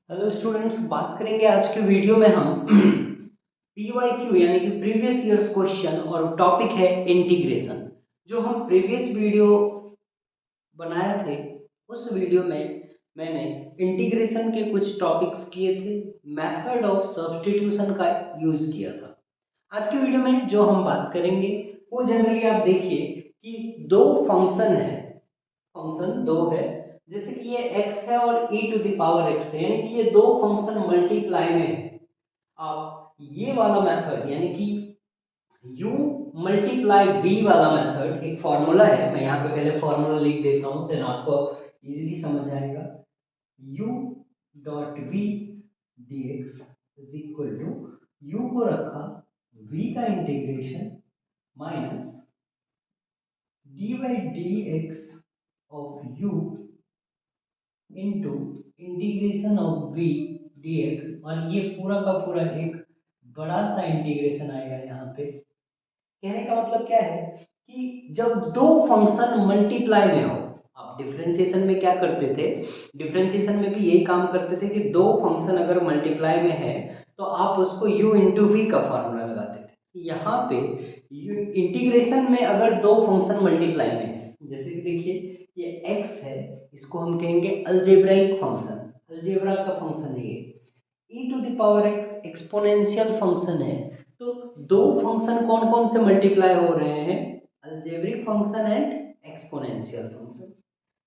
Hello students, बात करेंगे आज के वीडियो में हम PYQ यानी कि प्रीवियस ईयर्स क्वेश्चन और टॉपिक है इंटीग्रेशन। जो हम प्रीवियस वीडियो बनाए थे उस वीडियो में मैंने इंटीग्रेशन के कुछ टॉपिक्स किए थे, मेथड ऑफ सब्स्टिट्यूशन का यूज किया था। आज के वीडियो में जो हम बात करेंगे वो जनरली आप देखिए कि दो फंक्शन है, फंक्शन दो है, जैसे कि ये x है और e to the power x है, यानी कि ये दो फंक्शन मल्टीप्लाई में है। आप ये वाला मेथड यानी कि u मल्टीप्लाई v वाला मेथड, एक फॉर्मूला है, मैं यहाँ पे पहले फॉर्मूला लिख देता हूँ, देन आपको इजीली समझ आएगा। u dot v dx is equal to u को रखा v का integration minus dy dx of u into integration of v dx, और ये पूरा का पूरा एक बड़ा सा इंटीग्रेशन आएगा। यहाँ पे कहने का मतलब क्या है कि जब दो फंक्शन मल्टीप्लाई में हो, आप डिफरेंशिएशन में क्या करते थे, डिफरेंशिएशन में भी यही काम करते थे कि दो फंक्शन अगर मल्टीप्लाई में है तो आप उसको u इंटू वी का फॉर्मूला लगाते थे। यहाँ पे इंटीग्रेशन में अगर दो फंक्शन मल्टीप्लाई में है, जैसे कि देखिए ये x है, इसको हम कहेंगे अलजेब्राइक फंक्शन, अलजेब्रा का फंक्शन है ये, e to the power x exponential function है। तो दो फंक्शन कौन कौन से मल्टीप्लाई हो रहे हैं, algebraic function and exponential function.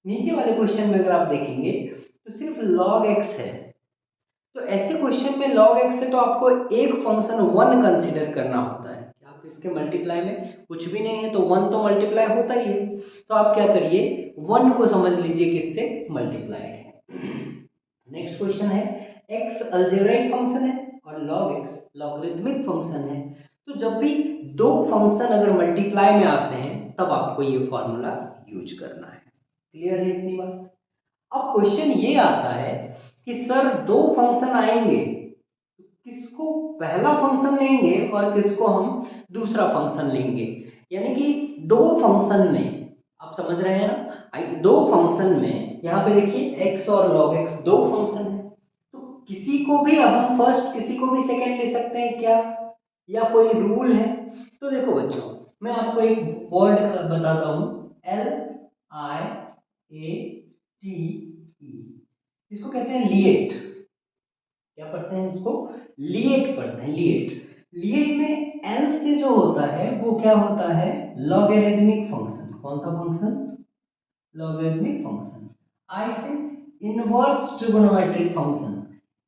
नीचे वाले क्वेश्चन में अगर आप देखेंगे तो सिर्फ log x है, तो ऐसे क्वेश्चन में log x है तो आपको एक फंक्शन वन कंसिडर करना होता है कि आप इसके मल्टीप्लाई में कुछ भी नहीं है तो वन तो मल्टीप्लाई होता ही है। तो आप क्या करिए, वन को समझ लीजिए किससे मल्टीप्लाइड है। नेक्स्ट क्वेश्चन है, x अलजेब्राइक फंक्शन है और log x लॉगरिथमिक फंक्शन है। तो जब भी दो फंक्शन अगर मल्टीप्लाई में आते हैं तब आपको ये फॉर्मूला यूज करना है। क्लियर है इतनी बात? अब क्वेश्चन ये आता है कि सर दो फंक्शन आएंगे, किसको पहला फंक्शन लेंगे और किसको हम दूसरा फंक्शन लेंगे, यानी कि दो फंक्शन में, आप समझ रहे हैं ना, दो फंक्शन में यहाँ पे देखिए x और log x दो फंक्शन है, तो किसी को भी हम फर्स्ट किसी को भी सेकंड ले सकते हैं क्या, या कोई रूल है? तो देखो बच्चों, मैं आपको एक वर्ड बताता हूँ, LIATE, इसको कहते हैं लिएट। क्या पढ़ते हैं इसको? लिएट पढ़ते हैं, लिएट। लिएट में एल से जो होता है वो क्या होता है, लॉगरिथमिक फंक्शन। कौन सा फंक्शन? Logarithmic function. आई से इनवर्स ट्रिगोनोमेट्रिक फंक्शन,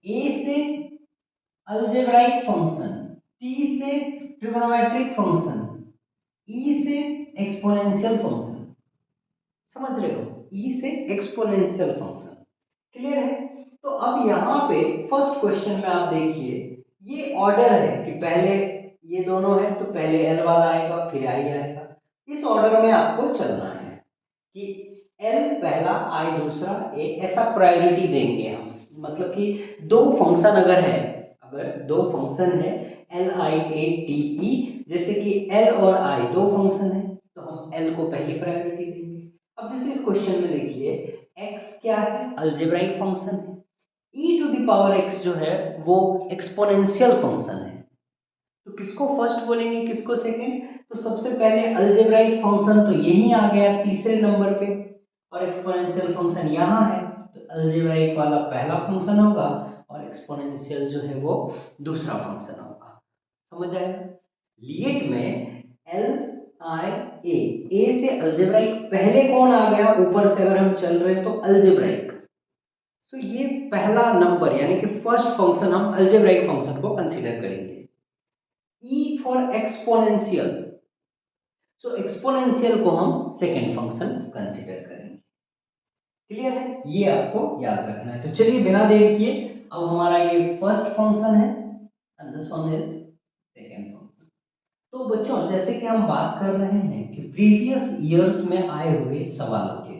ए से अलजेब्राइक फंक्शन, टी से ट्रिगोनोमेट्रिक फंक्शन, ई से एक्सपोनेंशियल फंक्शन। समझ रहे हो? ई से एक्सपोनेंशियल फंक्शन। क्लियर है? तो अब यहाँ पे फर्स्ट क्वेश्चन में आप देखिए, ये ऑर्डर है कि पहले ये दोनों है तो पहले एल वाला आएगा फिर आई आएगा, इस ऑर्डर में आपको चलना है कि एल पहला आई दूसरा, ए, ऐसा प्रायोरिटी देंगे हम। मतलब कि दो फंक्शन अगर है, अगर दो फंक्शन है LIATE, जैसे कि एल और आई दो फंक्शन है तो हम एल को पहली प्रायोरिटी देंगे। अब जैसे इस क्वेश्चन में देखिए, x क्या है, अलजेब्राइक फंक्शन है, e to the power x जो है वो एक्सपोनेंशियल फंक्शन है, तो किसको फर्स्ट बोलेंगे किसको सेकंड? तो सबसे पहले अलजेब्राइक फंक्शन तो यही आ गया तीसरे नंबर पे, और एक्सपोनेंशियल फंक्शन यहाँ है, तो अलजेब्राइक वाला पहला फंक्शन होगा और एक्सपोनेंशियल जो है वो दूसरा फंक्शन होगा। समझ आया? लिएट में LIA, ए से अलजेब्राइक पहले कौन आ गया, ऊपर से अगर हम चल रहे हैं तो अलजेब्राइक, तो ये पहला नंबर यानी कि फर्स्ट फंक्शन हम अलजेब्राइक फंक्शन को कंसीडर करेंगे। E for exponential, so exponential को हम सेकंड फंक्शन कंसीडर करेंगे। क्लियर है? ये आपको याद रखना है। तो चलिए बिना देर किए, अब हमारा ये फर्स्ट फंक्शन है and this one is second function. तो बच्चों जैसे कि हम बात कर रहे हैं कि प्रीवियस ईयर्स में आए हुए सवालों के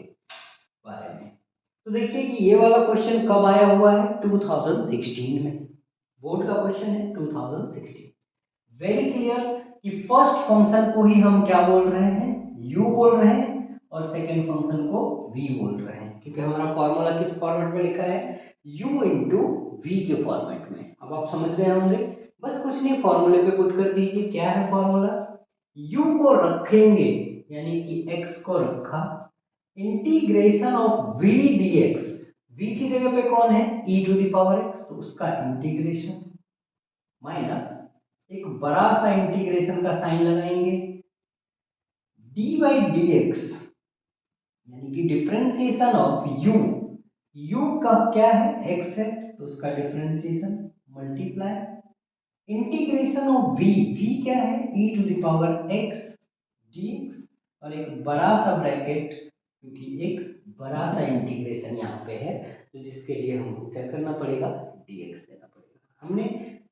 बारे में, तो देखिए कि ये वाला क्वेश्चन कब आया हुआ है, 2016 में, बोर्ड का क्वेश्चन है 2016। वेरी क्लियर कि फर्स्ट फंक्शन को ही हम क्या बोल रहे हैं, u बोल रहे हैं, और सेकंड फंक्शन को v बोल रहे हैं। क्योंकि हमारा फॉर्मूला किस फॉर्मेट में लिखा है, u इंटू वी के फॉर्मेट में। अब आप समझ गए होंगे, बस कुछ नहीं, फॉर्मूले पे पुट कर दीजिए। क्या है फॉर्मूला, u को रखेंगे यानी कि x को रखा, integration of v dx, v की जगह पे कौन है, e to the power x, तो उसका इंटीग्रेशन माइनस एक बड़ा सा इंटीग्रेशन का साइन लगाएंगे, dy dx यानी कि डिफरेंशिएशन ऑफ u का क्या है, x है, तो उसका differentiation multiply integration of v क्या है, e to the power x dx, और एक बड़ा सा ब्रैकेट, क्योंकि एक बड़ा सा इंटीग्रेशन यहाँ पे है, तो जिसके लिए हमको क्या करना पड़ेगा, dx देना पड़ेगा। हमने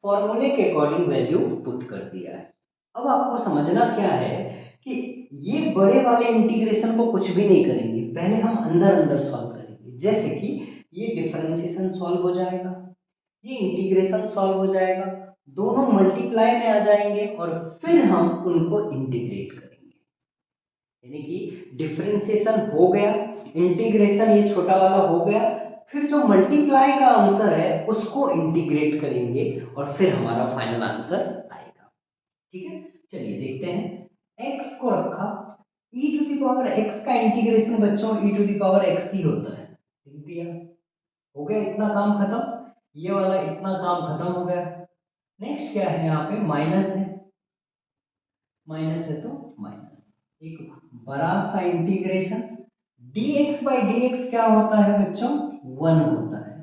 फॉर्मूले के अकॉर्डिंग वैल्यू पुट कर दिया है। अब आपको समझना क्या है कि ये बड़े वाले इंटीग्रेशन को कुछ भी नहीं करेंगे, पहले हम अंदर अंदर सॉल्व करेंगे। जैसे कि ये डिफरेंशिएशन सॉल्व हो जाएगा, ये इंटीग्रेशन सॉल्व हो जाएगा, दोनों मल्टीप्लाई में आ जाएंगे और फिर हम उनको इंटीग्रेट करेंगे। यानी कि डिफरेंशिएशन हो गया, इंटीग्रेशन ये छोटा वाला हो गया, फिर जो मल्टीप्लाई का आंसर है उसको इंटीग्रेट करेंगे और फिर हमारा फाइनल आंसर आएगा। ठीक है, चलिए देखते हैं। x को रखा, e to the power x का इंटीग्रेशन बच्चों e to the power x ही होता है, लिख दिया, हो गया, इतना काम खत्म, ये वाला इतना काम खत्म हो गया। नेक्स्ट क्या है, यहाँ पे माइनस है, माइनस है तो माइनस, एक बड़ा सा इंटीग्रेशन, dx बाई dx क्या होता है बच्चों, 1 होता है,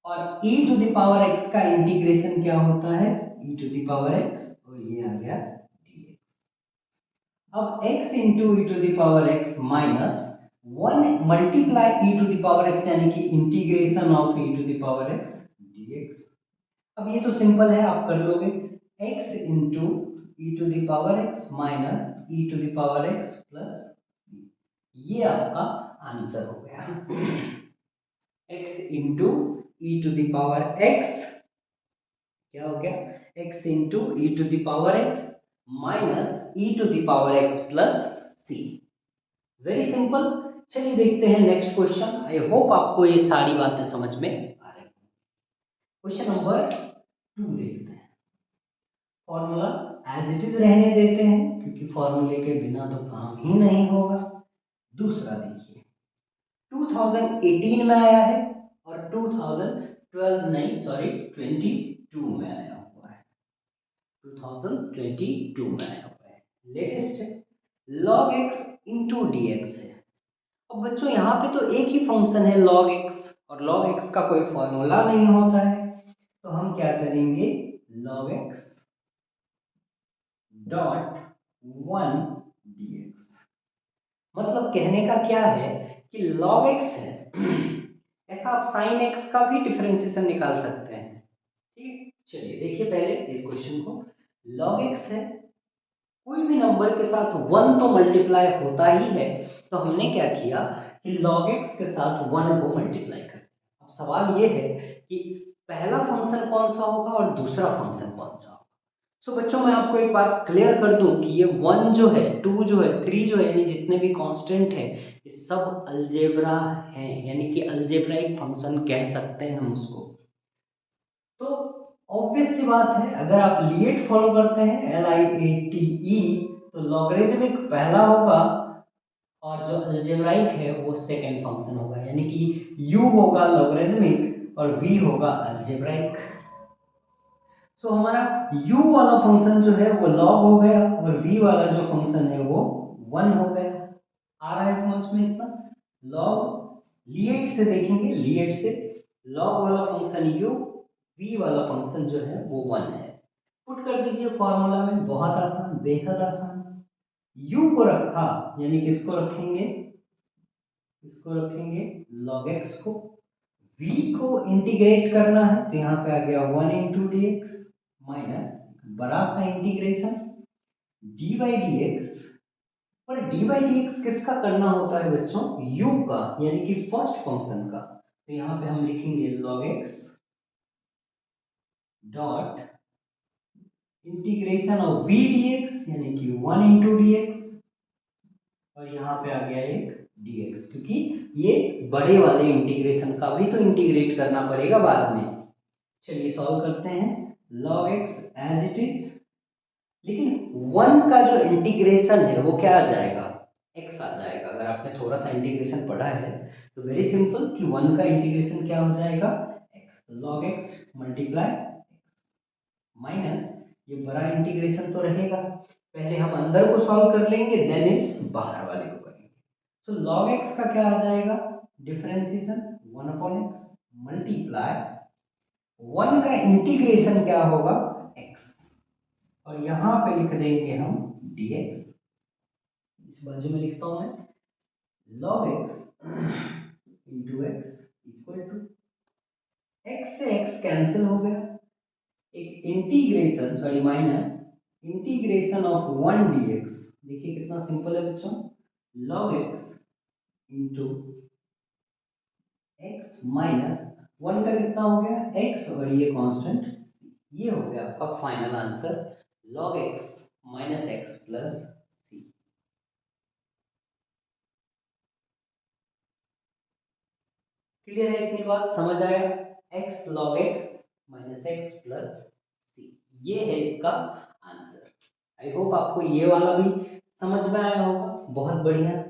और e to the power x का इंटीग्रेशन क्या होता है, e to the power x, और ये आ गया dx। अब x into e to the power x minus 1 multiply e to the power x यानी कि integration of e to the power x dx। अब ये तो सिंपल है, आप कर लोगे, x into e to the power x minus e to the power x plus c, ये आपका आंसर हो गया। x into e to the power x क्या हो गया, x into e to the power x minus e to the power x plus c। Very simple. चलिए देखते हैं नेक्स्ट क्वेश्चन। आई होप आपको ये सारी बातें समझ में आ रही हैं। क्वेश्चन नंबर 2 देखते हैं। फॉर्मूला एज इट इज रहने देते हैं क्योंकि फॉर्मूले के बिना तो काम ही नहीं होगा। दूसरा देखिए, 2018 में आया है और 2012 नहीं सॉरी 22 में आया हुआ है, 2022 में आया हुआ है, लेटेस्ट है। log x into D x है। अब बच्चों यहाँ पे तो एक ही फंक्शन है log x, और log x का कोई फॉर्मूला नहीं होता है, तो हम क्या करेंगे, log x डॉट 1 dx। मतलब कहने का क्या है कि log x है, ऐसा आप sin x का भी डिफरेंशिएशन निकाल सकते हैं। ठीक, चलिए देखिए पहले इस क्वेश्चन को। log x है, कोई भी नंबर के साथ 1 तो मल्टीप्लाई होता ही है, तो हमने क्या किया कि log x के साथ 1 को मल्टीप्लाई कर दिया। अब सवाल ये है कि पहला फंक्शन कौन सा होगा और दूसरा फंक्शन कौन सा होगा। सो बच्चों मैं आपको एक बात क्लियर कर दूं कि ये 1 जो है, 2 जो है, 3 जो है, यानी जितने भी कांस्टेंट है ये सब अलजेब्रा हैं, यानी कि अलजेब्राइक फंक्शन कह सकते हैं हम उसको। तो ऑब्वियस सी बात है, अगर आप लिएट फॉलो करते हैं LIATE, तो लॉगरिथमिक पहला होगा और जो अलजेब्राइक है वो सेकंड फंक्शन होगा, यानी कि u होगा लॉगरिथमिक और v होगा अलजेब्राइक। सो हमारा u वाला फंक्शन जो है वो log हो गया और v वाला जो फंक्शन है वो 1 हो गया। आ रहा है समझ में इतना। log लिएट से देखेंगे, लिएट से log वाला फंक्शन u, v वाला फंक्शन जो है वो 1 है। पुट कर दीजिए फॉर्मूला में, बहुत आसान, बेहद आसान। u को रखा यानी किसको रखेंगे, इसको रखेंगे log x को, v को इंटीग्रेट करना है तो यहाँ पे आ गया 1 इंटू डी एक्स माइनस बड़ा सा integration D by D x. पर डी बाई डी एक्स किसका करना होता है बच्चों, u का, यानी कि फर्स्ट फंक्शन का, तो यहाँ पे हम लिखेंगे log x dot integration of v dx यानी कि 1 इंटू डी एक्स, और यहाँ पे आ गया एक dx, क्योंकि ये बड़े वाले इंटीग्रेशन का भी तो इंटीग्रेट करना पड़ेगा बाद में। चलिए सॉल्व करते हैं। log x as it is, लेकिन 1 का जो इंटीग्रेशन है वो क्या आ जाएगा, x आ जाएगा। अगर आपने थोड़ा सा इंटीग्रेशन पढ़ा है तो वेरी सिंपल कि 1 का इंटीग्रेशन क्या हो जाएगा, x। log x multiply minus ये बड़ा इंटीग्रेशन तो रहेगा, पहले हम अंदर को सॉल्व कर लेंगे देन इस बाहर वाले को करेंगे। तो log x का क्या आ जाएगा, डिफरेंशिएशन 1 अपॉन x मल्टीप्लाई 1 का इंटीग्रेशन क्या होगा, x, और यहां पे लिख देंगे हम dx। इस बाजू में लिखता हूं मैं log x into x equal to, x से x कैंसिल हो गया, एक integration sorry minus integration of 1 dx। देखिए कितना सिंपल है बच्चों, log x into x minus 1 का कितना हो गया x और ये कांस्टेंट, ये हो गया आपका final answer log x minus x plus c. Clear है, इतनी बात समझ आया, x log x minus x plus c, ये है इसका आंसर। आई होप आपको ये वाला भी समझ में आया होगा। बहुत बढ़िया,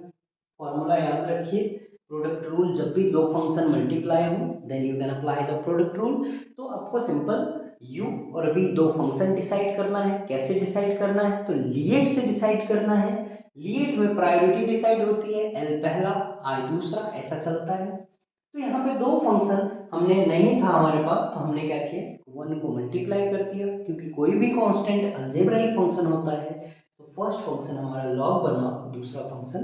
फॉर्मूला याद रखिए, प्रोडक्ट रूल, जब भी दो फंक्शन मल्टीप्लाई हो then you can apply the product rule. तो आपको सिंपल u और v दो फंक्शन डिसाइड करना है। कैसे डिसाइड करना है, तो लीएट से डिसाइड करना है। लीएट में प्रायोरिटी डिसाइड होती है, l पहला i दूसरा, ऐसा चलता है। तो यहाँ पे दो फंक्शन हमने नहीं था हमारे पास, तो हमने क्या किया, 1 को मल्टीप्लाई कर दिया, क्योंकि कोई भी कांस्टेंट अलजेब्राइक फंक्शन होता है। तो फर्स्ट फंक्शन हमारा log बना, दूसरा फंक्शन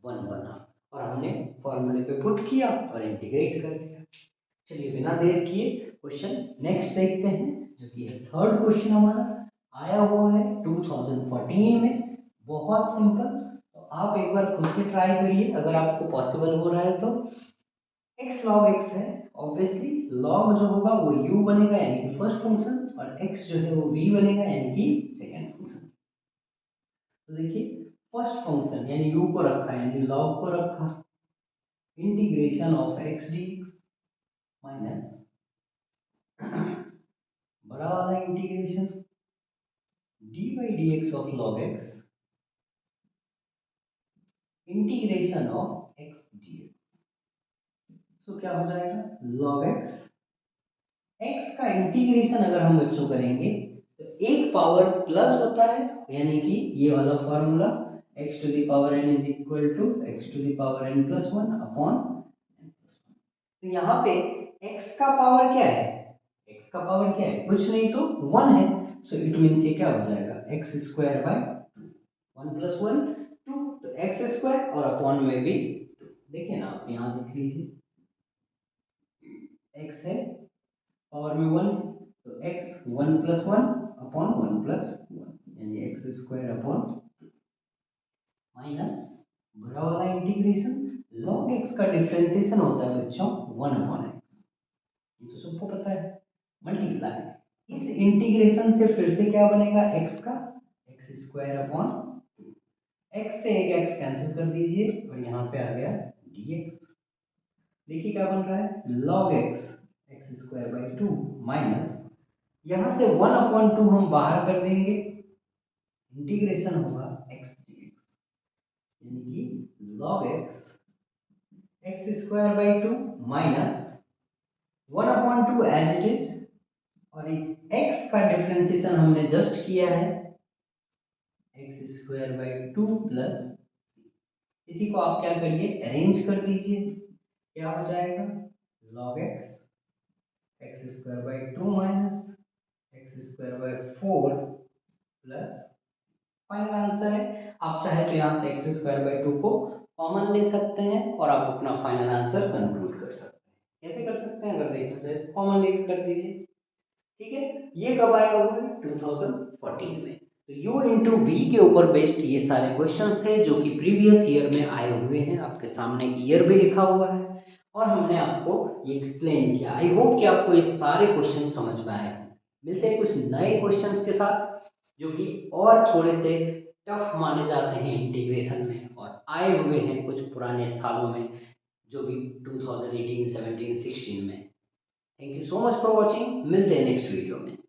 1 बना, और हमने फॉर्मूले पे पुट किया और इंटीग्रेट कर दिया। चलिए बिना देर किए क्वेश्चन नेक्स्ट देखते हैं, जो कि है थर्ड क्वेश्चन हमारा, आया हुआ है 2014 में। बहुत सिंपल, तो आप एक बार खुद से ट्राई करिए अगर आपको पॉसिबल हो रहा है तो। x log x है, ऑब्वियसली log जो होगा वो u बनेगा यानी कि फर्स्ट फंक्शन, और x जो है वो v बनेगा यानी कि सेकंड फंक्शन। तो देखिए फर्स्ट फंक्शन यानी u को रखा यानी log को रखा, integration of x dx minus बड़ा वाला integration dy dx of log x integration of x dx। सो क्या हो जाएगा, log x, x का इंटीग्रेशन अगर हम बच्चों करेंगे तो एक पावर प्लस होता है, यानी कि ये वाला formula x to the power n is equal to x to the power n plus 1 upon n plus 1। तो यहाँ पे x का पावर क्या है, x का पावर क्या है, कुछ नहीं तो 1 है। सो इट मीन्स ये क्या हो जाएगा, x स्क्वायर बाय 2, 1 प्लस 1 2, तो x स्क्वायर और अपॉन में भी 2। देखिए ना आप यहाँ देख लीजिए, x है पावर में 1 है, तो x 1 प्लस 1 अपॉन 1 प्लस 1 यानी एक्स स्क्वायर अपॉन माइनस बड़ा वाला इंटीग्रेशन log x का डिफरेंशिएशन होता है बच्चों 1 अपॉन x, ये तो सबको पता है, मल्टीप्लाई इस इंटीग्रेशन से फिर से क्या बनेगा x का एक्स स्क्वायर अपॉन 2, x से एक x कैंसिल कर दीजिए और यहाँ पे आ गया dx। देखिए क्या बन रहा है, log x x square by 2 minus यहाँ से 1 अपॉन 2 हम बाहर कर देंगे, इंटीग्रेशन होगा x dx यानी कि log x x square by 2 minus 1 upon 2 as it is, और इस x का डिफरेंशिएशन हमने जस्ट किया है एक्स स्क्वायर बाई 2 प्लस, इसी को आप क्या करिए अरेंज कर दीजिए, क्या हो जाएगा log x x square by 2 minus x square by 4 plus, final answer है। आप चाहे तो यहाँ से एक्स स्क्वायर बाई 2 को कॉमन ले सकते हैं और आप अपना फाइनल आंसर कंक्लूड कर सकते हैं। कैसे कर सकते हैं, अगर देखना चाहे तो कॉमन लेके कर दीजिए, ठीक है। ये कब आया हुआ है 2014 में। तो u इंटू वी के ऊपर बेस्ड ये सारे क्वेश्चंस थे जो कि प्रीवियस ईयर में आए हुए हैं, आपके सामने ईयर भी लिखा हुआ है और हमने आपको ये एक्सप्लेन किया। आई होप कि आपको ये सारे क्वेश्चन समझ में आए हैं। मिलते हैं कुछ नए क्वेश्चंस के साथ जो कि और थोड़े से टफ माने जाते हैं इंटीग्रेशन में और आए हुए हैं कुछ पुराने सालों में, जो भी 2018, 17, 16 में। Thank you so much for watching. मिलते हैं नेक्स्ट वीडियो में।